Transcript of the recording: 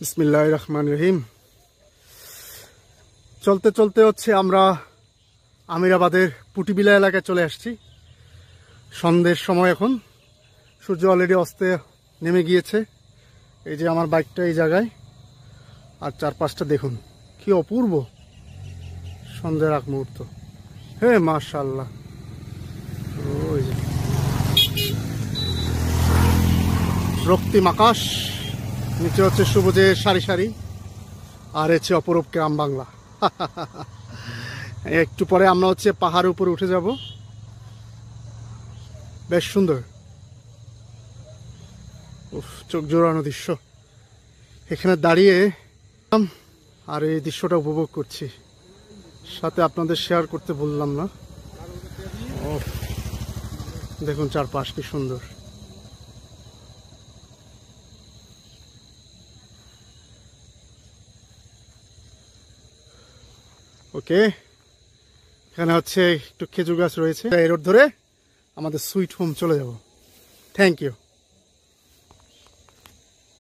বিসমিল্লাহির রহমানির রহিম। চলতে চলতে আমরা আমিরাবাদের পুটিবিলা এলাকায় চলে আসছি। সন্ধ্যের সময়, এখন সূর্য অলরেডি অস্তে নেমে গিয়েছে। এই যে আমার বাইকটা এই জায়গায়, আর চারপাশটা দেখুন কি অপূর্ব সন্ধ্যের আগ মুহূর্ত। হে মাশাআল্লাহ, ওই যে রক্তিম আকাশ, নিচে হচ্ছে সবুজের সারি সারি, আর হচ্ছে অপরূপ গ্রাম বাংলা। একটু পরে আমরা পাহাড়ের উপরে উঠে যাব। বেশ সুন্দর, চোখ জোড়ানো দৃশ্য। এখানে দাঁড়িয়ে আর এই দৃশ্যটা উপভোগ করছি, সাথে আপনাদের শেয়ার করতে বললাম না। দেখুন চারপাশ কি সুন্দর। ওকে, এখানে একটু খেজুর গাছ রয়েছে। এই রোড ধরে আমাদের সুইট হোম চলে যাব। Thank you.